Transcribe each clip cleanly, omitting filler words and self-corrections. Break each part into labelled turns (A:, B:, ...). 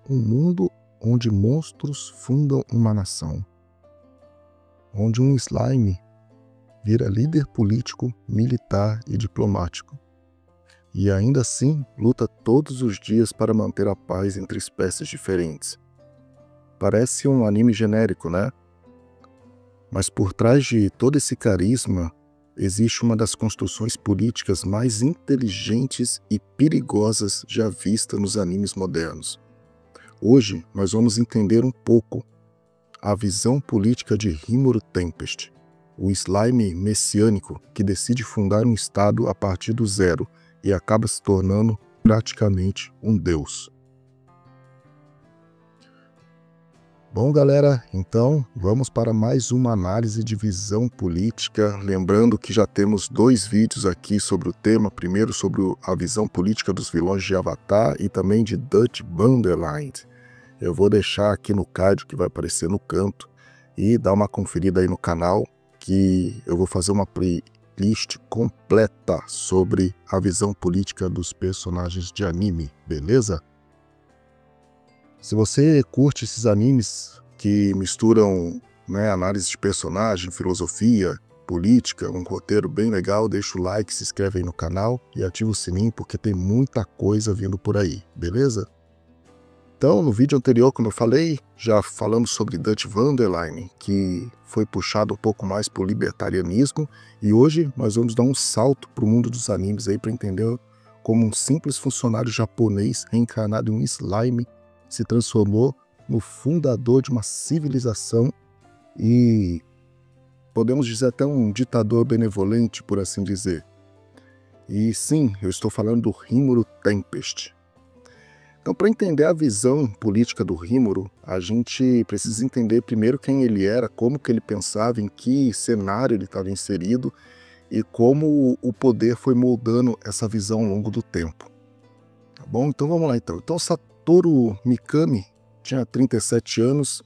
A: um mundo onde monstros fundam uma nação, onde um slime vira líder político, militar e diplomático, e ainda assim luta todos os dias para manter a paz entre espécies diferentes. Parece um anime genérico, né? Mas por trás de todo esse carisma, existe uma das construções políticas mais inteligentes e perigosas já vista nos animes modernos. Hoje, nós vamos entender um pouco a visão política de Rimuru Tempest, o slime messiânico que decide fundar um estado a partir do zero e acaba se tornando praticamente um deus. Bom, galera, então vamos para mais uma análise de visão política. Lembrando que já temos 2 vídeos aqui sobre o tema. Primeiro sobre a visão política dos vilões de Avatar e também de Dutch Wonderland. Eu vou deixar aqui no card que vai aparecer no canto e dar uma conferida aí no canal que eu vou fazer uma playlist completa sobre a visão política dos personagens de anime, beleza? Se você curte esses animes que misturam, né, análise de personagem, filosofia, política, um roteiro bem legal, deixa o like, se inscreve aí no canal e ativa o sininho porque tem muita coisa vindo por aí, beleza? Então, no vídeo anterior, como eu falei, já falamos sobre Dutch Wonderland, que foi puxado um pouco mais para o libertarianismo, e hoje nós vamos dar um salto para o mundo dos animes aí para entender como um simples funcionário japonês reencarnado em um slime se transformou no fundador de uma civilização e, podemos dizer, até um ditador benevolente, por assim dizer. E sim, eu estou falando do Rimuru Tempest. Então, para entender a visão política do Rimuru, a gente precisa entender primeiro quem ele era, como que ele pensava, em que cenário ele estava inserido e como o poder foi moldando essa visão ao longo do tempo. Tá bom? Então vamos lá então. Então Satoru Mikami tinha 37 anos,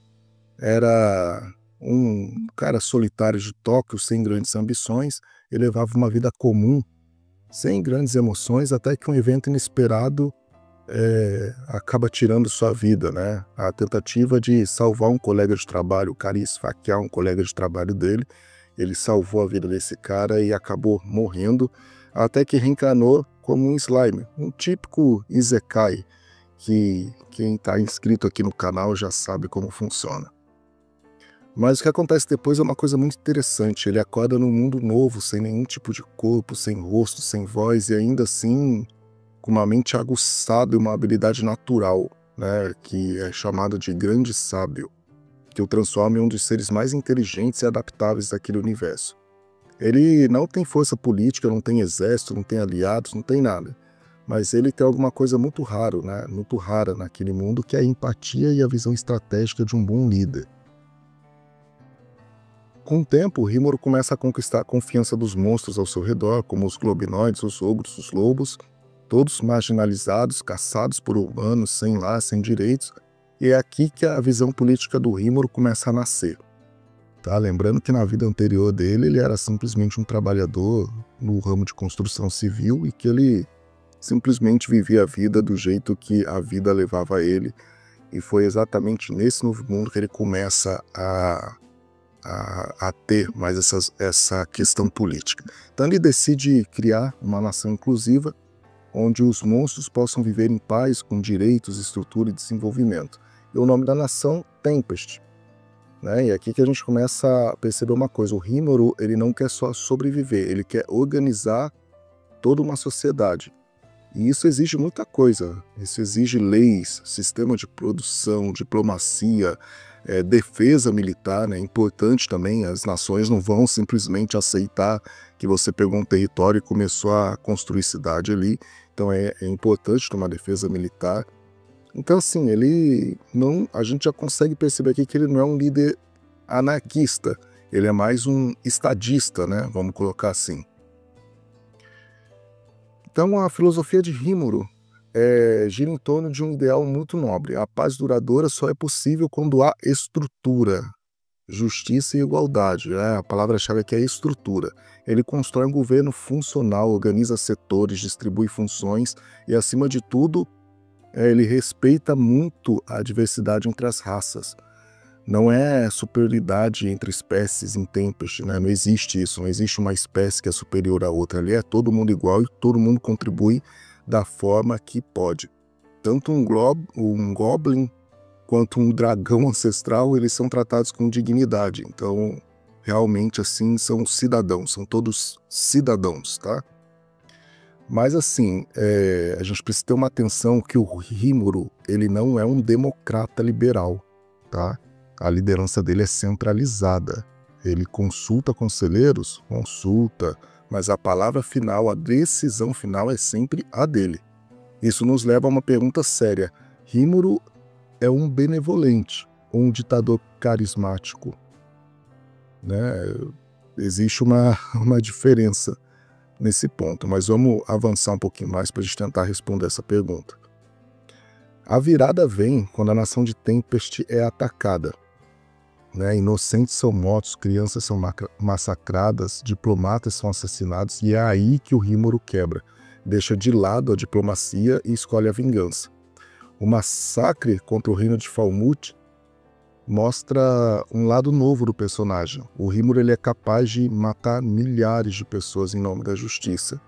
A: era um cara solitário de Tóquio, sem grandes ambições, ele levava uma vida comum, sem grandes emoções, até que um evento inesperado acaba tirando sua vida, né? A tentativa de salvar um colega de trabalho, o cara ia esfaquear um colega de trabalho dele, ele salvou a vida desse cara e acabou morrendo, até que reencarnou como um slime, um típico isekai, que quem está inscrito aqui no canal já sabe como funciona. Mas o que acontece depois é uma coisa muito interessante, ele acorda num mundo novo, sem nenhum tipo de corpo, sem rosto, sem voz, e ainda assim com uma mente aguçada e uma habilidade natural, né, que é chamada de grande sábio, que o transforma em um dos seres mais inteligentes e adaptáveis daquele universo. Ele não tem força política, não tem exército, não tem aliados, não tem nada. Mas ele tem alguma coisa muito raro, né, muito rara naquele mundo, que é a empatia e a visão estratégica de um bom líder. Com o tempo, Rimuru começa a conquistar a confiança dos monstros ao seu redor, como os globinoides, os ogros, os lobos, todos marginalizados, caçados por humanos, sem lar, sem direitos, e é aqui que a visão política do Rimuru começa a nascer. Tá? Lembrando que na vida anterior dele, ele era simplesmente um trabalhador no ramo de construção civil e que ele simplesmente vivia a vida do jeito que a vida levava a ele, e foi exatamente nesse novo mundo que ele começa a ter mais essa questão política. Então ele decide criar uma nação inclusiva, onde os monstros possam viver em paz, com direitos, estrutura e desenvolvimento. E o nome da nação, Tempest. Né? E aqui que a gente começa a perceber uma coisa, o Rimuru, ele não quer só sobreviver, ele quer organizar toda uma sociedade. E isso exige muita coisa, isso exige leis, sistema de produção, diplomacia, defesa militar, né? É importante também, as nações não vão simplesmente aceitar que você pegou um território e começou a construir cidade ali, então é importante ter uma defesa militar. Então assim, a gente já consegue perceber aqui que ele não é um líder anarquista, ele é mais um estadista, né? Vamos colocar assim. Então a filosofia de Rimuru gira em torno de um ideal muito nobre. A paz duradoura só é possível quando há estrutura, justiça e igualdade. A palavra-chave aqui é estrutura. Ele constrói um governo funcional, organiza setores, distribui funções e, acima de tudo, Ele respeita muito a diversidade entre as raças. Não é superioridade entre espécies em Tempest, né? Não existe isso, não existe uma espécie que é superior à outra. Ali é todo mundo igual e todo mundo contribui da forma que pode. Tanto um Goblin quanto um dragão ancestral, eles são tratados com dignidade. Então, realmente, assim, são cidadãos, são todos cidadãos, tá? Mas, assim, a gente precisa ter uma atenção que o Rímuro, ele não é um democrata liberal, tá? A liderança dele é centralizada. Ele consulta conselheiros? Consulta, mas a palavra final, a decisão final é sempre a dele. Isso nos leva a uma pergunta séria. Rímuro é um benevolente ou um ditador carismático? Né? Existe uma diferença nesse ponto, mas vamos avançar um pouquinho mais para a gente tentar responder essa pergunta. A virada vem quando a nação de Tempest é atacada. Né? Inocentes são mortos, crianças são massacradas, diplomatas são assassinados, e é aí que o Rímuro quebra. Deixa de lado a diplomacia e escolhe a vingança. O massacre contra o reino de Falmouth mostra um lado novo do personagem. O Rímuro, ele é capaz de matar milhares de pessoas em nome da justiça.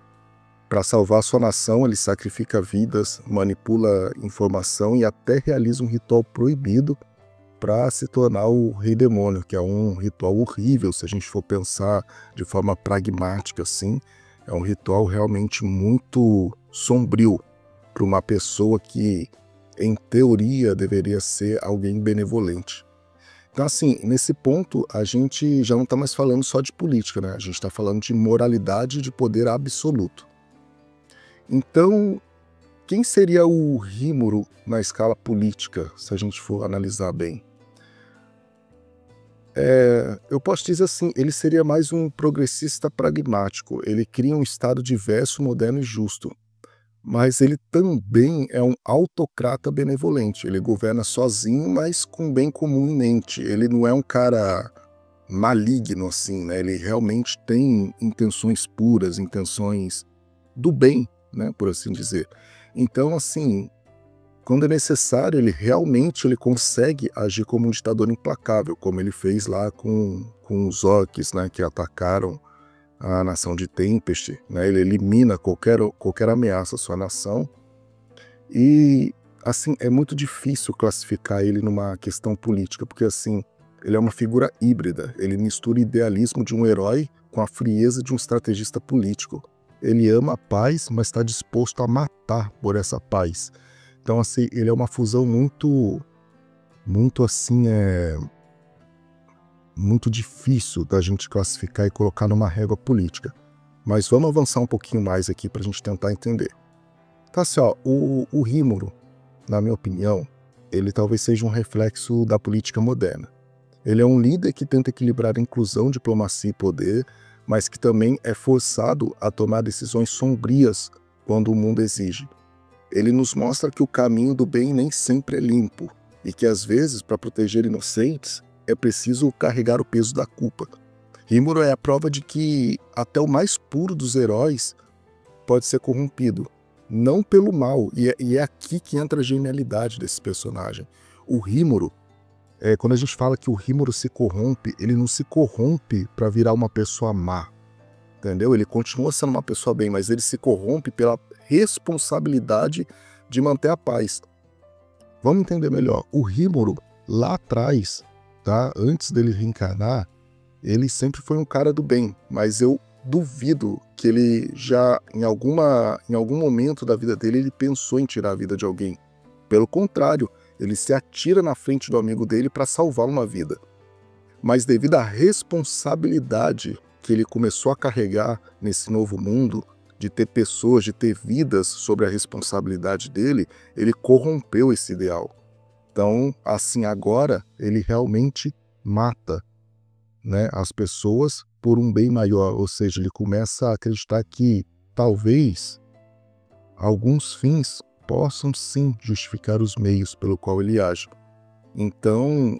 A: Para salvar sua nação, ele sacrifica vidas, manipula informação e até realiza um ritual proibido para se tornar o Rei Demônio, que é um ritual horrível, se a gente for pensar de forma pragmática assim. É um ritual realmente muito sombrio para uma pessoa que, em teoria, deveria ser alguém benevolente. Então, assim, nesse ponto, a gente já não está mais falando só de política, né? A gente está falando de moralidade e de poder absoluto. Então, quem seria o Rímuro na escala política, se a gente for analisar bem? Eu posso dizer assim, ele seria mais um progressista pragmático. Ele cria um Estado diverso, moderno e justo. Mas ele também é um autocrata benevolente. Ele governa sozinho, mas com bem comum em mente. Ele não é um cara maligno, assim, né? Ele realmente tem intenções puras, intenções do bem, né? Por assim dizer. Então, assim, quando é necessário, ele consegue agir como um ditador implacável, como ele fez lá com os orcs, né? Que atacaram a nação de Tempest, né? Ele elimina qualquer ameaça à sua nação. E, assim, é muito difícil classificar ele numa questão política, porque, assim, ele é uma figura híbrida. Ele mistura o idealismo de um herói com a frieza de um estrategista político. Ele ama a paz, mas está disposto a matar por essa paz. Então, assim, ele é uma fusão muito assim, muito difícil da gente classificar e colocar numa régua política. Mas vamos avançar um pouquinho mais aqui para a gente tentar entender. Tá, assim, ó, o Rímuro, na minha opinião, ele talvez seja um reflexo da política moderna. Ele é um líder que tenta equilibrar a inclusão, diplomacia e poder, mas que também é forçado a tomar decisões sombrias quando o mundo exige. Ele nos mostra que o caminho do bem nem sempre é limpo e que, às vezes, para proteger inocentes, é preciso carregar o peso da culpa. Rímuro é a prova de que até o mais puro dos heróis pode ser corrompido, não pelo mal, e é aqui que entra a genialidade desse personagem. O Rímuro, quando a gente fala que o Rímuro se corrompe, ele não se corrompe para virar uma pessoa má, entendeu? Ele continua sendo uma pessoa bem, mas ele se corrompe pela responsabilidade de manter a paz. Vamos entender melhor. O Rímuro, lá atrás, tá? Antes dele reencarnar, ele sempre foi um cara do bem, mas eu duvido que ele já, em algum momento da vida dele, ele pensou em tirar a vida de alguém. Pelo contrário, ele se atira na frente do amigo dele para salvar uma vida. Mas devido à responsabilidade que ele começou a carregar nesse novo mundo, de ter pessoas, de ter vidas sobre a responsabilidade dele, ele corrompeu esse ideal. Então, assim, agora ele realmente mata, né, as pessoas por um bem maior, ou seja, ele começa a acreditar que talvez alguns fins possam sim justificar os meios pelo qual ele age. Então,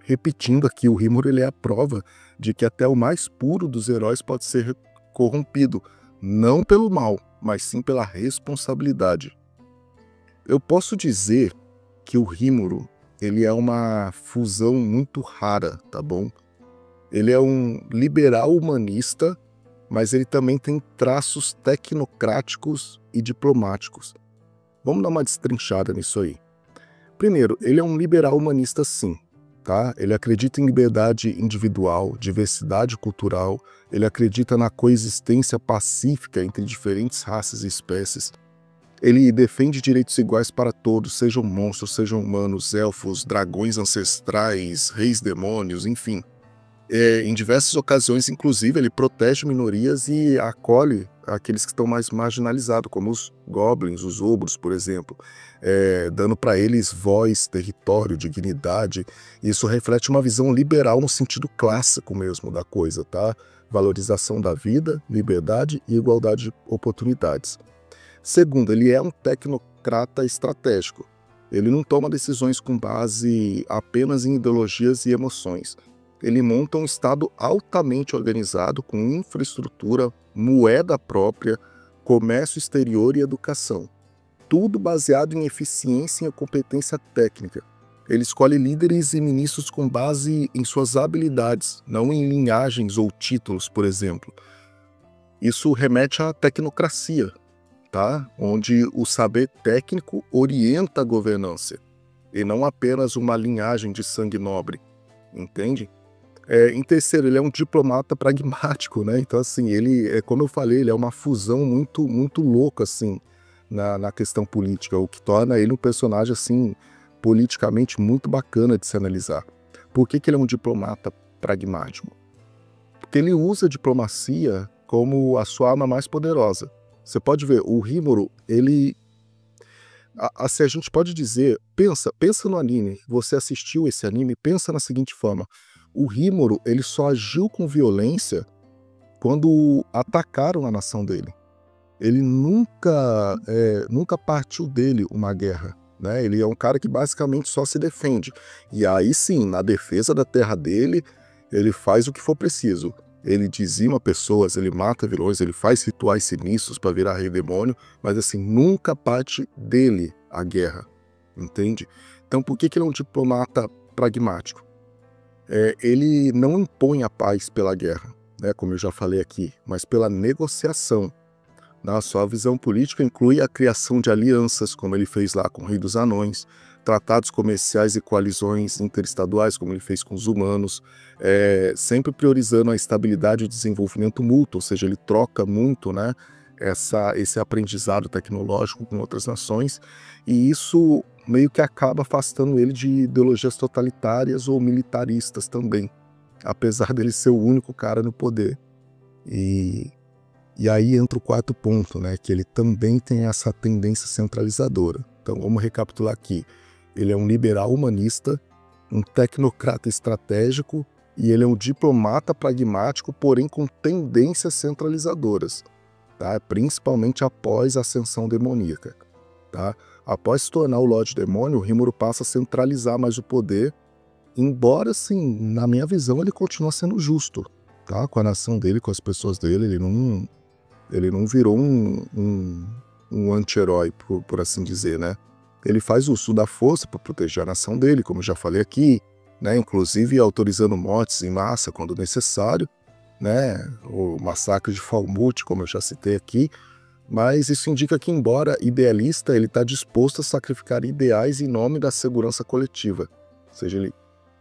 A: repetindo aqui, o Rímuro, ele é a prova de que até o mais puro dos heróis pode ser corrompido, não pelo mal, mas sim pela responsabilidade. Eu posso dizer que o Rímoro, ele é uma fusão muito rara, tá bom? Ele é um liberal humanista, mas ele também tem traços tecnocráticos e diplomáticos. Vamos dar uma destrinchada nisso aí. Primeiro, ele é um liberal humanista sim, tá? Ele acredita em liberdade individual, diversidade cultural, ele acredita na coexistência pacífica entre diferentes raças e espécies. Ele defende direitos iguais para todos, sejam monstros, sejam humanos, elfos, dragões ancestrais, reis demônios, enfim. Em diversas ocasiões, inclusive, ele protege minorias e acolhe aqueles que estão mais marginalizados, como os goblins, os ogros, por exemplo, dando para eles voz, território, dignidade. Isso reflete uma visão liberal no sentido clássico mesmo da coisa, tá? Valorização da vida, liberdade e igualdade de oportunidades. Segundo, ele é um tecnocrata estratégico. Ele não toma decisões com base apenas em ideologias e emoções. Ele monta um Estado altamente organizado, com infraestrutura, moeda própria, comércio exterior e educação. Tudo baseado em eficiência e competência técnica. Ele escolhe líderes e ministros com base em suas habilidades, não em linhagens ou títulos, por exemplo. Isso remete à tecnocracia, tá? Onde o saber técnico orienta a governança, e não apenas uma linhagem de sangue nobre, entende? Em terceiro, ele é um diplomata pragmático, né? Então, assim, ele, como eu falei, ele é uma fusão muito, muito louca, assim, na questão política, o que torna ele um personagem, assim, politicamente muito bacana de se analisar. Por que ele é um diplomata pragmático? Porque ele usa a diplomacia como a sua arma mais poderosa. Você pode ver, o Rímoro, ele... Assim, a gente pode dizer, pensa no anime, você assistiu esse anime, pensa na seguinte forma: o Rímoro, ele só agiu com violência quando atacaram a nação dele. Ele nunca partiu dele uma guerra, né? Ele é um cara que basicamente só se defende. E aí sim, na defesa da terra dele, ele faz o que for preciso. Ele dizima pessoas, ele mata vilões, ele faz rituais sinistros para virar rei demônio, mas assim, nunca parte dele a guerra, entende? Então por que ele é um diplomata pragmático? Ele não impõe a paz pela guerra, né, como eu já falei aqui, mas pela negociação. Na sua visão política inclui a criação de alianças, como ele fez lá com o Rei dos Anões, tratados comerciais e coalizões interestaduais, como ele fez com os humanos, sempre priorizando a estabilidade e o desenvolvimento mútuo, ou seja, ele troca muito, né, esse aprendizado tecnológico com outras nações, e isso meio que acaba afastando ele de ideologias totalitárias ou militaristas também, apesar dele ser o único cara no poder. E aí entra o quarto ponto, né, que ele também tem essa tendência centralizadora. Então vamos recapitular aqui. Ele é um liberal humanista, um tecnocrata estratégico e ele é um diplomata pragmático, porém com tendências centralizadoras, tá? Principalmente após a ascensão demoníaca. Tá? Após se tornar o Lorde Demônio, o Rímoro passa a centralizar mais o poder, embora, assim, na minha visão, ele continua sendo justo, tá? Com a nação dele, com as pessoas dele, ele não virou um anti-herói, por assim dizer, né? Ele faz uso da força para proteger a nação dele, como eu já falei aqui, né? Inclusive autorizando mortes em massa quando necessário, né? O massacre de Falmouth, como eu já citei aqui. Mas isso indica que, embora idealista, ele está disposto a sacrificar ideais em nome da segurança coletiva. Ou seja, ele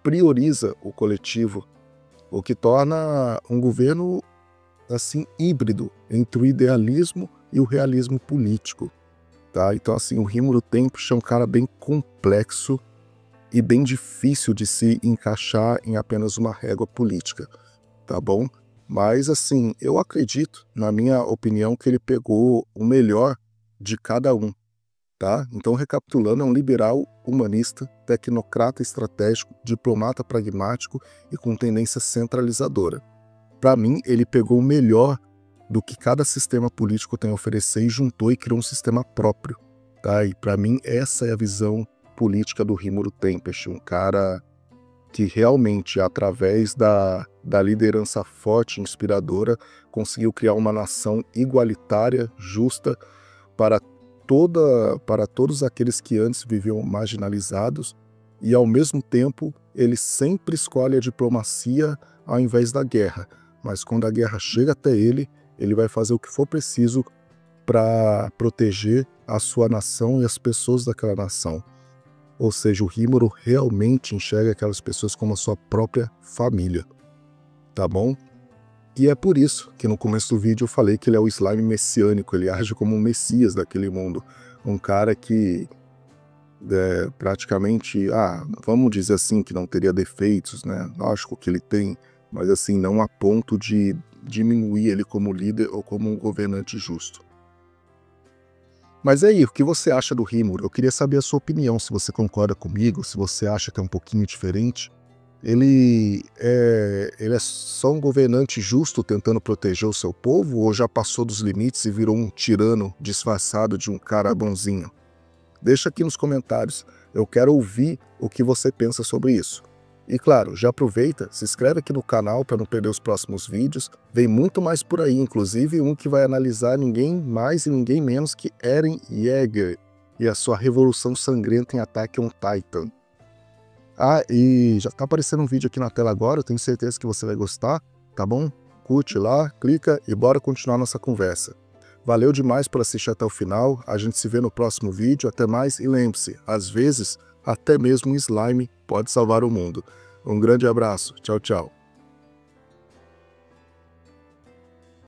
A: prioriza o coletivo, o que torna um governo assim híbrido entre o idealismo e o realismo político. Tá? Então, assim, o Rímoro Tempest é um cara bem complexo e bem difícil de se encaixar em apenas uma régua política, tá bom? Mas, assim, eu acredito, na minha opinião, que ele pegou o melhor de cada um, tá? Então, recapitulando, é um liberal humanista, tecnocrata estratégico, diplomata pragmático e com tendência centralizadora. Para mim, ele pegou o melhor do que cada sistema político tem a oferecer e juntou e criou um sistema próprio, tá? E para mim, essa é a visão política do Rímoro Tempest, um cara que realmente, através da liderança forte e inspiradora, conseguiu criar uma nação igualitária, justa, para para todos aqueles que antes viviam marginalizados, e ao mesmo tempo ele sempre escolhe a diplomacia ao invés da guerra, mas quando a guerra chega até ele vai fazer o que for preciso para proteger a sua nação e as pessoas daquela nação. Ou seja, o Rimuru realmente enxerga aquelas pessoas como a sua própria família, tá bom? E é por isso que no começo do vídeo eu falei que ele é o slime messiânico, ele age como um messias daquele mundo, um cara que praticamente, vamos dizer assim, que não teria defeitos, né? Lógico que ele tem, mas assim, não a ponto de diminuir ele como líder ou como um governante justo. Mas aí, o que você acha do Rimuru? Eu queria saber a sua opinião, se você concorda comigo, se você acha que é um pouquinho diferente. Ele é só um governante justo tentando proteger o seu povo, ou já passou dos limites e virou um tirano disfarçado de um cara bonzinho? Deixa aqui nos comentários, eu quero ouvir o que você pensa sobre isso. E claro, já aproveita, se inscreve aqui no canal para não perder os próximos vídeos, vem muito mais por aí, inclusive um que vai analisar ninguém mais e ninguém menos que Eren Yeager e a sua revolução sangrenta em Attack on Titan. E já tá aparecendo um vídeo aqui na tela agora, eu tenho certeza que você vai gostar, tá bom? Curte lá, clica e bora continuar nossa conversa. Valeu demais por assistir até o final, a gente se vê no próximo vídeo, até mais e lembre-se, às vezes, até mesmo um slime pode salvar o mundo. Um grande abraço, tchau, tchau.